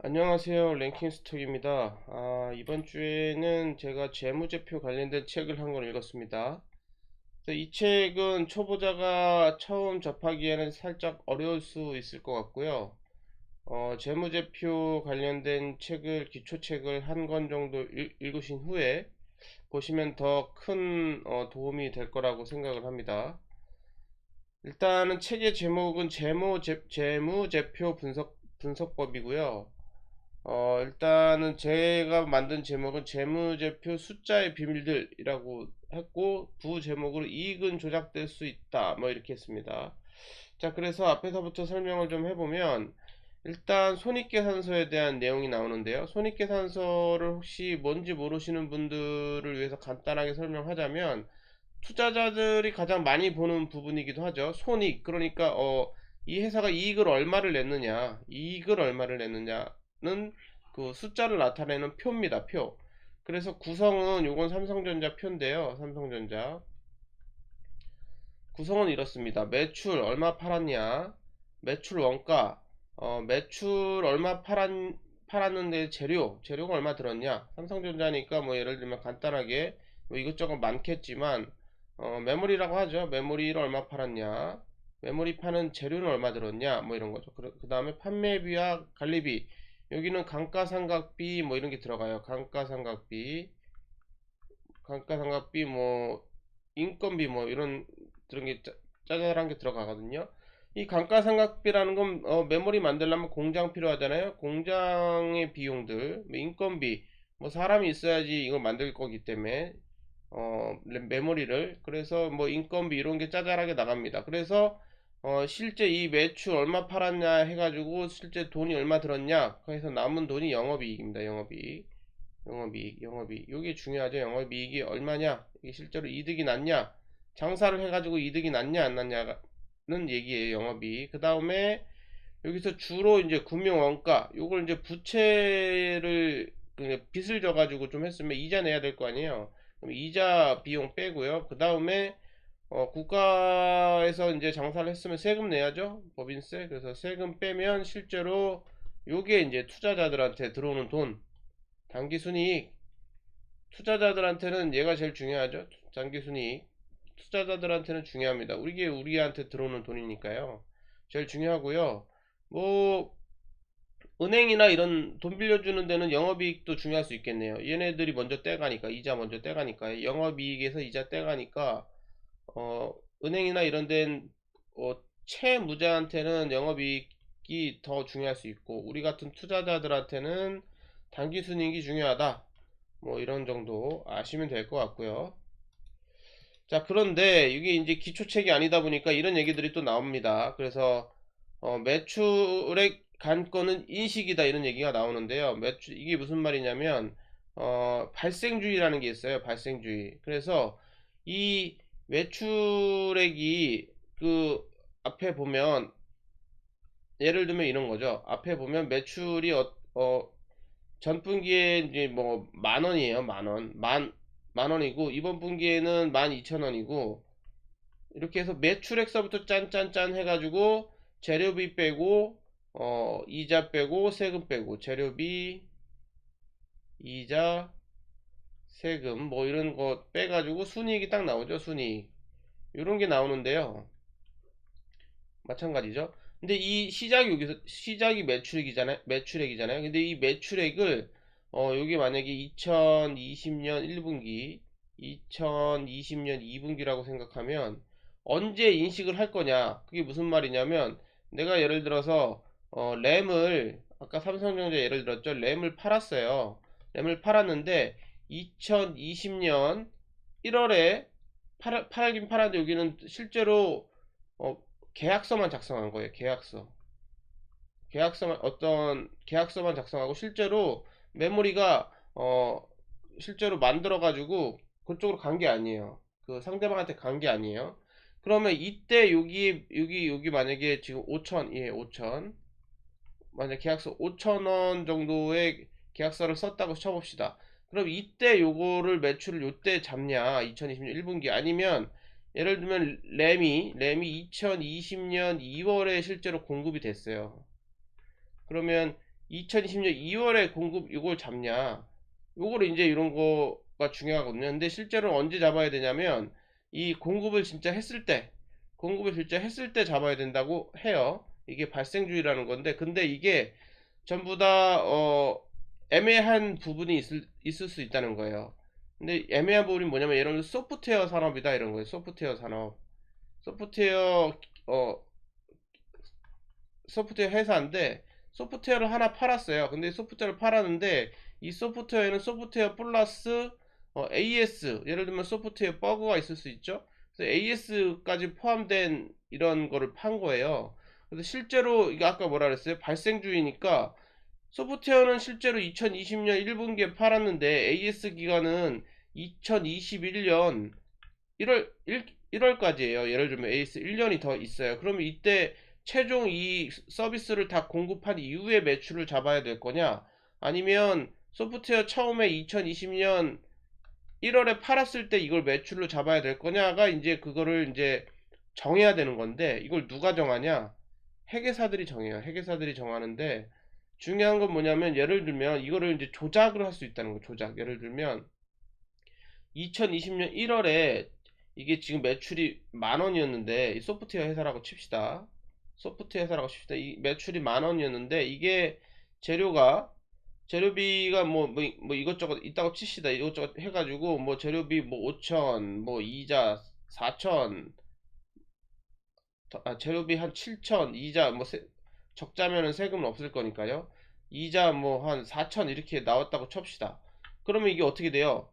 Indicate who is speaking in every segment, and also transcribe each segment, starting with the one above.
Speaker 1: 안녕하세요. 랭킹스톡입니다. 이번 주에는 제가 재무제표 관련된 책을 한 권 읽었습니다. 그래서 이 책은 초보자가 처음 접하기에는 살짝 어려울 수 있을 것 같고요. 재무제표 관련된 책을, 기초책을 한 권 정도 읽으신 후에 보시면 더 큰 도움이 될 거라고 생각을 합니다. 일단은 책의 제목은 재무제표 분석법이고요. 일단은 제가 만든 제목은 재무제표 숫자의 비밀들이라고 했고, 부제목으로 이익은 조작될 수 있다 뭐 이렇게 했습니다. 자, 그래서 앞에서부터 설명을 좀 해보면, 일단 손익계산서에 대한 내용이 나오는데요. 손익계산서를 혹시 뭔지 모르시는 분들을 위해서 간단하게 설명하자면, 투자자들이 가장 많이 보는 부분이기도 하죠. 손익, 그러니까 이 회사가 이익을 얼마를 냈느냐는 그 숫자를 나타내는 표입니다. 표. 그래서 구성은 요건 삼성전자 표인데요. 삼성전자 구성은 이렇습니다. 매출 얼마 팔았냐, 매출 원가, 매출 얼마 팔았는데 재료가 얼마 들었냐. 삼성전자니까 뭐 예를 들면 간단하게 뭐 이것저것 많겠지만 메모리라고 하죠. 메모리를 얼마 팔았냐, 메모리 파는 재료는 얼마 들었냐, 뭐 이런 거죠. 그 다음에 판매비와 관리비, 여기는 감가상각비 뭐 이런 게 들어가요. 감가상각비 뭐 인건비 뭐 이런 게 짜잘한 게 들어가거든요. 이 감가상각비라는 건 메모리 만들려면 공장 필요하잖아요. 공장의 비용들, 뭐 인건비, 뭐 사람이 있어야지 이걸 만들 거기 때문에 메모리를, 그래서 뭐 인건비 이런 게 짜잘하게 나갑니다. 그래서 실제 이 매출 얼마 팔았냐 해가지고 실제 돈이 얼마 들었냐, 그래서 남은 돈이 영업이익입니다. 영업이익. 이게 중요하죠. 영업이익이 얼마냐, 이게 실제로 이득이 났냐, 장사를 해가지고 이득이 났냐 안 났냐는 얘기예요. 영업이익. 그 다음에 여기서 주로 이제 금융원가, 요걸 이제 부채를 빚을 져가지고 좀 했으면 이자 내야 될 거 아니에요. 그럼 이자 비용 빼고요. 그 다음에 국가에서 이제 장사를 했으면 세금 내야죠. 법인세. 그래서 세금 빼면 실제로 요게 이제 투자자들한테 들어오는 돈, 단기순이익. 투자자들한테는 얘가 제일 중요하죠. 단기순이익. 투자자들한테는 중요합니다. 이게 우리한테 들어오는 돈이니까요. 제일 중요하고요. 뭐 은행이나 이런 돈 빌려주는 데는 영업이익도 중요할 수 있겠네요. 얘네들이 먼저 떼가니까, 이자 먼저 떼가니까, 영업이익에서 이자 떼가니까 어, 은행이나 이런 데는 채무자한테는 영업이익이 더 중요할 수 있고, 우리 같은 투자자들한테는 단기순이익이 중요하다. 뭐 이런 정도 아시면 될 것 같고요. 자, 그런데 이게 이제 기초책이 아니다 보니까 이런 얘기들이 또 나옵니다. 그래서 매출액 간건은 인식이다 이런 얘기가 나오는데요. 이게 무슨 말이냐면 발생주의라는 게 있어요. 발생주의. 그래서 이 매출액이 그 앞에 보면 예를 들면 이런 거죠. 앞에 보면 매출이 전 분기에 이제 뭐 만 원이에요. 만 원이고 이번 분기에는 12,000원이고, 이렇게 해서 매출액서부터 짠짠짠 해가지고 재료비 빼고 이자 빼고 세금 빼고 재료비, 이자, 세금 뭐 이런 거 빼가지고 순이익이 딱 나오죠. 순이익 이런 게 나오는데요. 마찬가지죠. 근데 이 시작이 매출액이잖아요. 근데 이 매출액을 여기 만약에 2020년 1분기, 2020년 2분기라고 생각하면 언제 인식을 할 거냐? 그게 무슨 말이냐면, 내가 예를 들어서 램을, 아까 삼성전자 예를 들었죠. 램을 팔았어요. 램을 팔았는데 2020년 1월에 팔긴 팔았는데, 여기는 실제로 어, 계약서만 작성한 거예요. 어떤 계약서만 작성하고 실제로 메모리가 실제로 만들어 가지고 그쪽으로 간 게 아니에요. 그 상대방한테 간 게 아니에요. 그러면 이때 여기 만약에 지금 5천, 예, 5천, 만약 계약서 5천 원 정도의 계약서를 썼다고 쳐봅시다. 그럼 이때 요거를 매출을 요때 잡냐, 2020년 1분기, 아니면 예를 들면 램이 2020년 2월에 실제로 공급이 됐어요. 그러면 2020년 2월에 공급 이걸 잡냐, 요거를 이제 이런 거가 중요하거든요. 근데 실제로 언제 잡아야 되냐면 이 공급을 진짜 했을 때 잡아야 된다고 해요. 이게 발생주의라는 건데, 근데 이게 전부 다 애매한 부분이 있을 수 있다는 거예요. 근데 애매한 부분이 뭐냐면, 예를 들어 소프트웨어 산업이다 이런 거예요. 소프트웨어 산업, 소프트웨어 어 소프트웨어 회사인데 소프트웨어를 하나 팔았어요. 근데 소프트웨어를 팔았는데 이 소프트웨어는 소프트웨어 플러스 AS, 예를 들면 소프트웨어 버그가 있을 수 있죠. 그래서 AS까지 포함된 이런 거를 판 거예요. 그래서 실제로 이게 아까 뭐라 그랬어요? 발생주의니까 소프트웨어는 실제로 2020년 1분기에 팔았는데 AS 기간은 2021년 1월 1월까지예요. 예를 들면 AS 1년이 더 있어요. 그러면 이때 최종 이 서비스를 다 공급한 이후에 매출을 잡아야 될 거냐? 아니면 소프트웨어 처음에 2020년 1월에 팔았을 때 이걸 매출로 잡아야 될 거냐가 이제 그거를 이제 정해야 되는 건데, 이걸 누가 정하냐? 회계사들이 정해요. 회계사들이 정하는데, 중요한 건 뭐냐면, 예를 들면 이거를 이제 조작을 할 수 있다는 거. 조작. 예를 들면 2020년 1월에 이게 지금 매출이 10,000원이었는데, 이 소프트웨어 회사라고 칩시다. 소프트웨어 회사라고 칩시다. 이 매출이 10,000원이었는데, 이게 재료가 재료비가 뭐 이것저것 있다고 칩시다. 이것저것 해가지고 뭐 재료비 뭐 5천, 뭐 이자 4천, 재료비 한 7천, 이자 뭐 적자면은 세금은 없을 거니까요. 이자 뭐 한 4천 이렇게 나왔다고 칩시다. 그러면 이게 어떻게 돼요?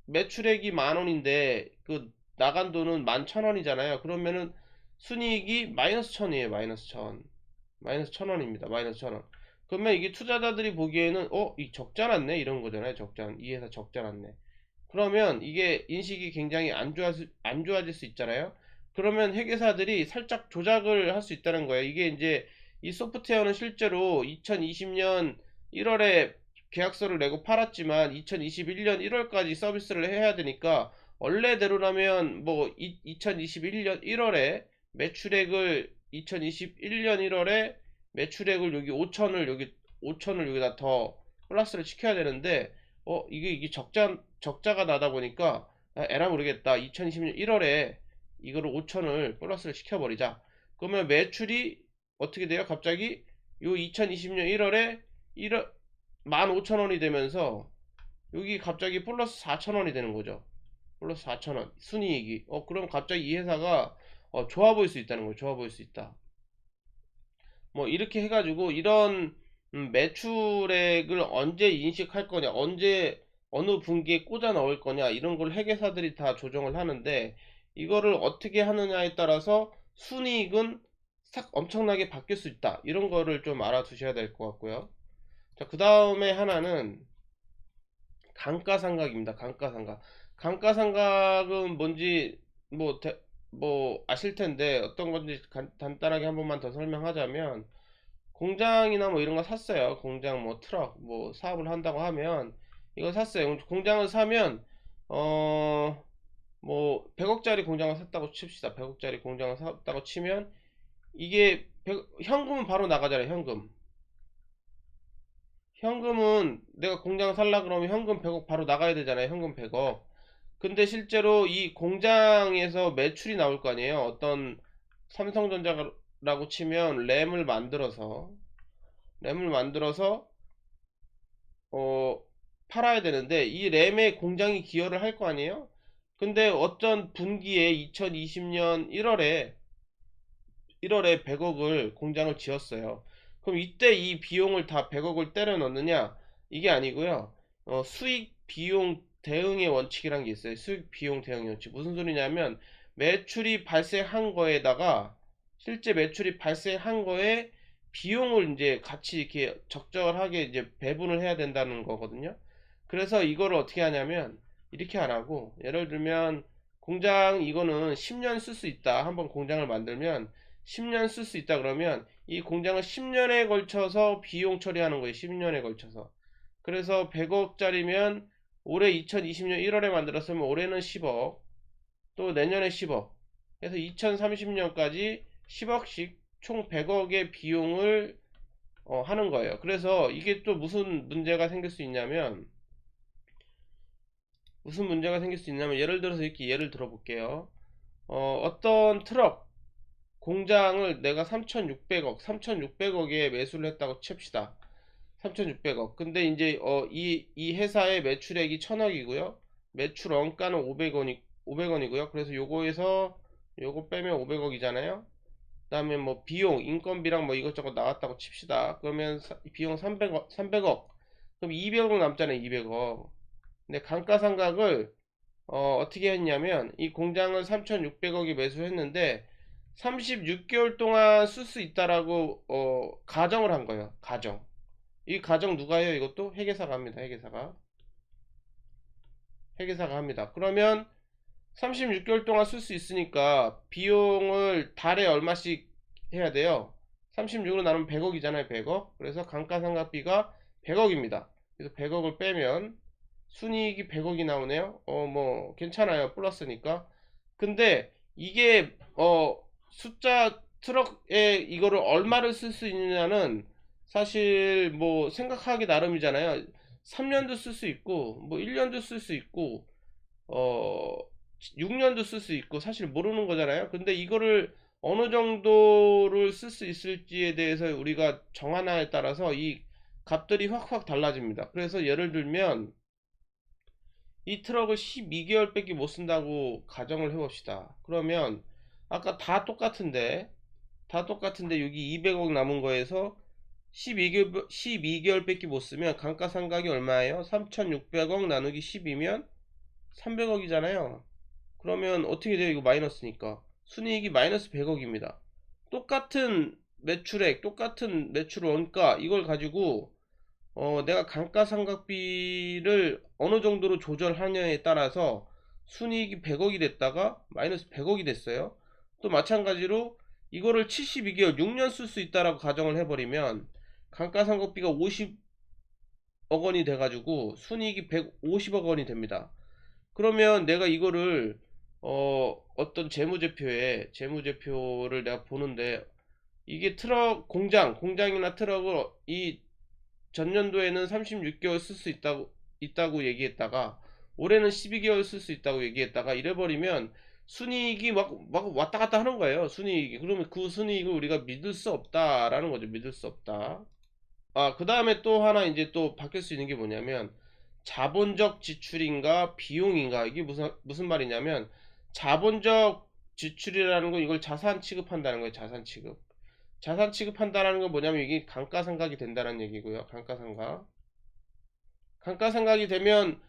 Speaker 1: 매출액이 10,000원인데 그 나간 돈은 11,000원이잖아요. 그러면은 순이익이 마이너스 1,000이에요. 마이너스 1,000. 마이너스 1,000원입니다. 마이너스 1,000원. 그러면 이게 투자자들이 보기에는 이 적자 났네 이런 거잖아요. 적자. 이 회사 적자 났네. 그러면 이게 인식이 굉장히 안 좋아질 수 있잖아요. 그러면 회계사들이 살짝 조작을 할 수 있다는 거예요. 이게 이제 이 소프트웨어는 실제로 2020년 1월에 계약서를 내고 팔았지만 2021년 1월까지 서비스를 해야 되니까, 원래대로라면 뭐 2021년 1월에 매출액을 2021년 1월에 매출액을 여기 5천을 여기다 더 플러스를 시켜야 되는데, 이게 적자가 나다 보니까 에라 모르겠다. 2020년 1월에 이거를 5천을 플러스를 시켜버리자. 그러면 매출이 어떻게 돼요? 갑자기 요 2020년 1월에 1월 15,000원이 되면서 여기 갑자기 플러스 4,000원이 되는 거죠. 플러스 4,000원 순이익이. 그럼 갑자기 이 회사가 좋아 보일 수 있다는 거예요. 좋아 보일 수 있다. 뭐 이렇게 해가지고 이런 매출액을 언제 인식할 거냐, 언제 어느 분기에 꽂아 넣을 거냐, 이런 걸 회계사들이 다 조정을 하는데, 이거를 어떻게 하느냐에 따라서 순이익은 싹 엄청나게 바뀔 수 있다. 이런 거를 좀 알아두셔야 될 것 같고요. 자, 그 다음에 하나는 감가상각입니다. 감가상각. 감가상각은 뭔지 뭐, 뭐 아실 텐데 어떤 건지 간단하게 한 번만 더 설명하자면, 공장이나 뭐 이런 거 샀어요. 공장 뭐 트럭 뭐 사업을 한다고 하면 이거 샀어요. 공장을 사면 어 뭐 100억짜리 공장을 샀다고 칩시다. 100억짜리 공장을 샀다고 치면 이게 현금은 바로 나가잖아요. 현금은 내가 공장 살라 그러면 현금 100억 바로 나가야 되잖아요. 현금 100억. 근데 실제로 이 공장에서 매출이 나올 거 아니에요. 어떤 삼성전자라고 치면 램을 만들어서 어, 팔아야 되는데 이 램에 공장이 기여를 할 거 아니에요? 근데 어떤 분기에 2020년 1월에 100억을 공장을 지었어요. 그럼 이때 이 비용을 다 100억을 때려 넣느냐? 이게 아니고요. 수익 비용 대응의 원칙이란 게 있어요. 수익 비용 대응의 원칙. 무슨 소리냐면, 매출이 발생한 거에다가 실제 매출이 발생한 거에 비용을 이제 같이 이렇게 적절하게 이제 배분을 해야 된다는 거거든요. 그래서 이거를 어떻게 하냐면 이렇게 안 하고, 예를 들면 공장 이거는 10년 쓸 수 있다. 한번 공장을 만들면 10년 쓸 수 있다 그러면 이 공장을 10년에 걸쳐서 비용 처리하는 거예요. 10년에 걸쳐서. 그래서 100억짜리면 올해 2020년 1월에 만들었으면 올해는 10억, 또 내년에 10억, 그래서 2030년까지 10억씩 총 100억의 비용을 하는 거예요. 그래서 이게 또 무슨 문제가 생길 수 있냐면 예를 들어서 이렇게 예를 들어 볼게요. 어떤 트럭 공장을 내가 3,600억에 매수를 했다고 칩시다. 3,600억. 근데 이제 이 회사의 매출액이 1,000억이고요. 매출 원가는 500원이고요. 그래서 요거에서 요거 빼면 500억이잖아요. 그다음에 뭐 비용, 인건비랑 뭐 이것저것 나왔다고 칩시다. 그러면 비용 300억. 그럼 200억 남잖아요. 200억. 근데 감가상각을 어떻게 했냐면 이 공장을 3,600억에 매수했는데 36개월 동안 쓸 수 있다라고 가정을 한 거예요. 가정. 이 가정 누가 해요? 이것도 회계사가 합니다. 회계사가 합니다. 그러면 36개월 동안 쓸 수 있으니까 비용을 달에 얼마씩 해야 돼요? 36으로 나누면 100억이잖아요. 100억. 그래서 감가상각비가 100억입니다. 그래서 100억을 빼면 순이익이 100억이 나오네요. 뭐 괜찮아요. 플러스니까. 근데 이게 숫자 트럭에 이거를 얼마를 쓸 수 있느냐는 사실 뭐 생각하기 나름이잖아요. 3년도 쓸 수 있고 뭐 1년도 쓸 수 있고 어 6년도 쓸 수 있고 사실 모르는 거잖아요. 근데 이거를 어느 정도를 쓸 수 있을지에 대해서 우리가 정하나에 따라서 이 값들이 확확 달라집니다. 그래서 예를 들면 이 트럭을 12개월밖에 못 쓴다고 가정을 해봅시다. 그러면 아까 다 똑같은데 여기 200억 남은 거에서 12개월밖에 못 쓰면 감가상각이 얼마예요? 3,600억 나누기 10이면 300억이잖아요. 그러면 어떻게 돼요? 이거 마이너스니까. 순이익이 마이너스 100억입니다. 똑같은 매출 원가, 이걸 가지고, 내가 감가상각비를 어느 정도로 조절하냐에 따라서 순이익이 100억이 됐다가 마이너스 100억이 됐어요. 또 마찬가지로 이거를 72개월, 6년 쓸 수 있다라고 가정을 해버리면 감가상각비가 50억 원이 돼가지고 순이익이 150억 원이 됩니다. 그러면 내가 이거를 어떤 재무제표를 내가 보는데 이게 공장이나 트럭을 이 전년도에는 36개월 쓸 수 있다고 얘기했다가 올해는 12개월 쓸 수 있다고 얘기했다가 이래버리면 순이익이 막 왔다 갔다 하는 거예요. 순이익이. 그러면 그 순이익을 우리가 믿을 수 없다라는 거죠. 믿을 수 없다. 그 다음에 또 하나 이제 또 바뀔 수 있는 게 뭐냐면 자본적 지출인가 비용인가, 이게 무슨 말이냐면 자본적 지출이라는 건 이걸 자산 취급한다는 거예요. 자산 취급한다는 건 뭐냐면 이게 감가상각이 된다는 얘기고요. 감가상각이 되면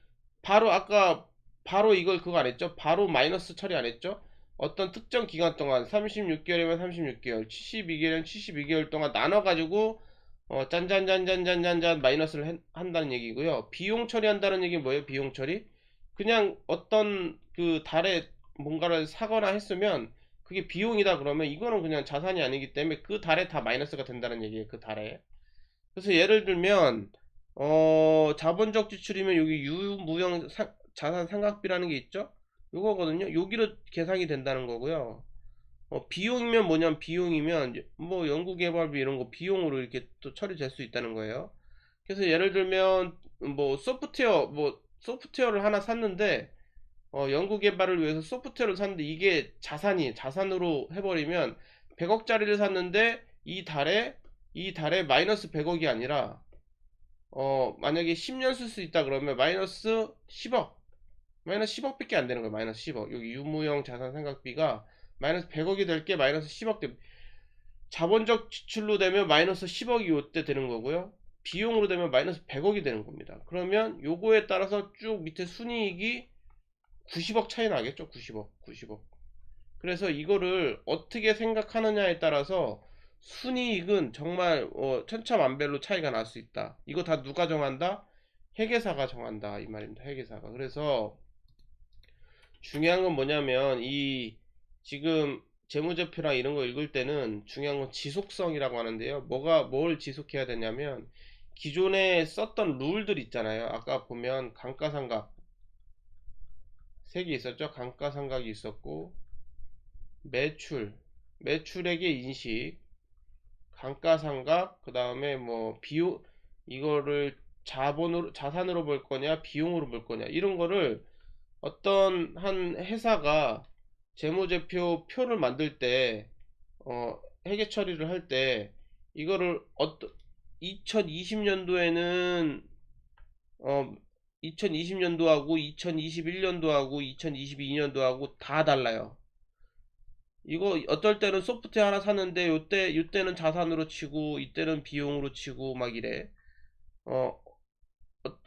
Speaker 1: 바로 이걸 그거 안 했죠? 바로 마이너스 처리 안 했죠? 어떤 특정 기간 동안 36개월이면 36개월, 72개월이면 72개월 동안 나눠가지고 짠짠짠짠짠짠짠 마이너스를 한다는 얘기고요. 비용 처리한다는 얘기는 뭐예요? 비용 처리? 그냥 어떤 그 달에 뭔가를 사거나 했으면 그게 비용이다 그러면 이거는 그냥 자산이 아니기 때문에 그 달에 다 마이너스가 된다는 얘기예요. 그 달에. 그래서 예를 들면 자본적 지출이면 여기 유무형 자산 상각비라는 게 있죠? 요거거든요. 여기로 계산이 된다는 거고요. 비용이면 뭐냐면 비용이면 뭐 연구개발비 이런 거 비용으로 이렇게 또 처리될 수 있다는 거예요. 그래서 예를 들면 소프트웨어를 하나 샀는데 연구개발을 위해서 소프트웨어를 샀는데 이게 자산으로 해버리면 100억짜리를 샀는데 이 달에 마이너스 100억이 아니라 만약에 10년 쓸 수 있다 그러면 마이너스 10억밖에 안 되는 거예요. 마이너스 10억. 여기 유무형 자산 상각비가 마이너스 100억이 될 게 마이너스 10억 자본적 지출로 되면 마이너스 10억이 요때 되는 거고요. 비용으로 되면 마이너스 100억이 되는 겁니다. 그러면 요거에 따라서 쭉 밑에 순이익이 90억 차이 나겠죠? 90억. 그래서 이거를 어떻게 생각하느냐에 따라서 순이익은 정말 천차만별로 차이가 날 수 있다. 이거 다 누가 정한다? 회계사가 정한다 이 말입니다. 회계사가. 그래서 중요한 건 뭐냐면 이 지금 재무제표랑 이런 거 읽을 때는 중요한 건 지속성이라고 하는데요. 뭘 지속해야 되냐면 기존에 썼던 룰들 있잖아요. 아까 보면 감가상각 세 개 있었죠. 감가상각이 있었고 매출액의 인식, 감가상각, 그 다음에 뭐 비용, 이거를 자산으로 볼 거냐, 비용으로 볼 거냐, 이런 거를 어떤 한 회사가 재무제표 표를 만들 때, 회계 처리를 할 때, 이거를 2020년도에는, 어, 2020년도하고 2021년도하고 2022년도하고 다 달라요. 이거 어떨 때는 소프트웨어 하나 샀는데 요때는 자산으로 치고 이때는 비용으로 치고 막 이래. 어,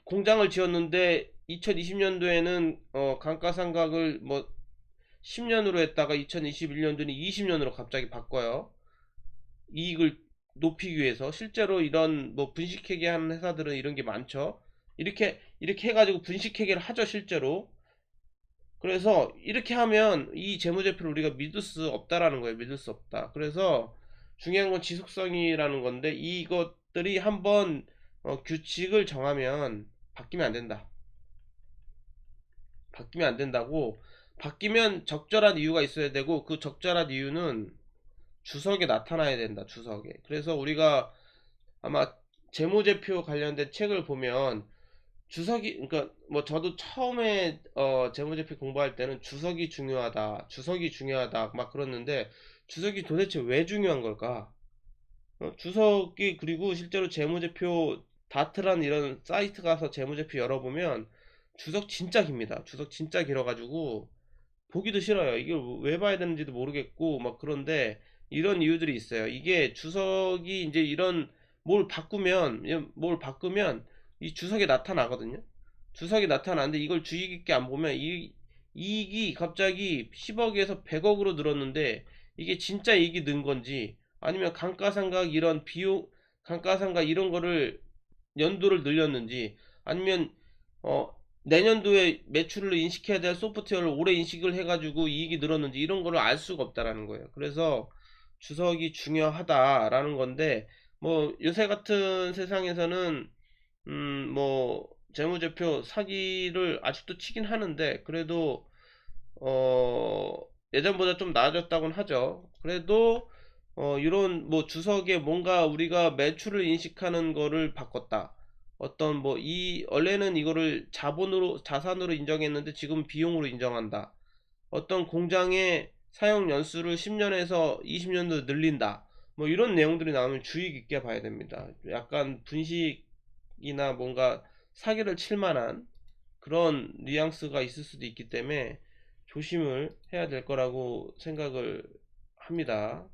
Speaker 1: 공장을 지었는데 2020년도에는 감가상각을 뭐 10년으로 했다가 2021년도는 20년으로 갑자기 바꿔요. 이익을 높이기 위해서. 실제로 이런 뭐 분식회계 하는 회사들은 이런 게 많죠. 이렇게 해가지고 분식회계를 하죠, 실제로. 그래서 이렇게 하면 이 재무제표를 우리가 믿을 수 없다라는 거예요. 믿을 수 없다. 그래서 중요한 건 지속성이라는 건데, 이것들이 한번 규칙을 정하면 바뀌면 안 된다. 바뀌면 안 된다고. 바뀌면 적절한 이유가 있어야 되고, 그 적절한 이유는 주석에 나타나야 된다. 주석에. 그래서 우리가 아마 재무제표 관련된 책을 보면 주석이, 그러니까 뭐 저도 처음에 재무제표 공부할 때는 주석이 중요하다 막 그랬는데, 주석이 도대체 왜 중요한 걸까? 주석이, 그리고 실제로 재무제표 다트란 이런 사이트 가서 재무제표 열어보면 주석 진짜 깁니다. 주석 진짜 길어가지고 보기도 싫어요. 이걸 왜 봐야 되는지도 모르겠고 막. 그런데 이런 이유들이 있어요. 이게 주석이 이제 이런 뭘 바꾸면 이 주석에 나타나거든요. 주석이 나타나는데 이걸 주의 깊게 안 보면 이익이 갑자기 10억에서 100억으로 늘었는데, 이게 진짜 이익이 는 건지, 아니면 감가상각 이런 비용, 감가상각 이런 거를 연도를 늘렸는지, 아니면 어 내년도에 매출을 인식해야 될 소프트웨어를 올해 인식을 해가지고 이익이 늘었는지, 이런 거를 알 수가 없다라는 거예요. 그래서 주석이 중요하다라는 건데, 뭐 요새 같은 세상에서는 뭐 재무제표 사기를 아직도 치긴 하는데, 그래도 어 예전보다 좀 나아졌다고는 하죠. 그래도 이런 뭐 주석에 뭔가 우리가 매출을 인식하는 거를 바꿨다. 어떤 뭐 원래는 이거를 자산으로 인정했는데 지금 비용으로 인정한다. 어떤 공장의 사용 연수를 10년에서 20년도 늘린다. 뭐 이런 내용들이 나오면 주의 깊게 봐야 됩니다. 약간 분식이나 뭔가 사기를 칠 만한 그런 뉘앙스가 있을 수도 있기 때문에 조심을 해야 될 거라고 생각을 합니다.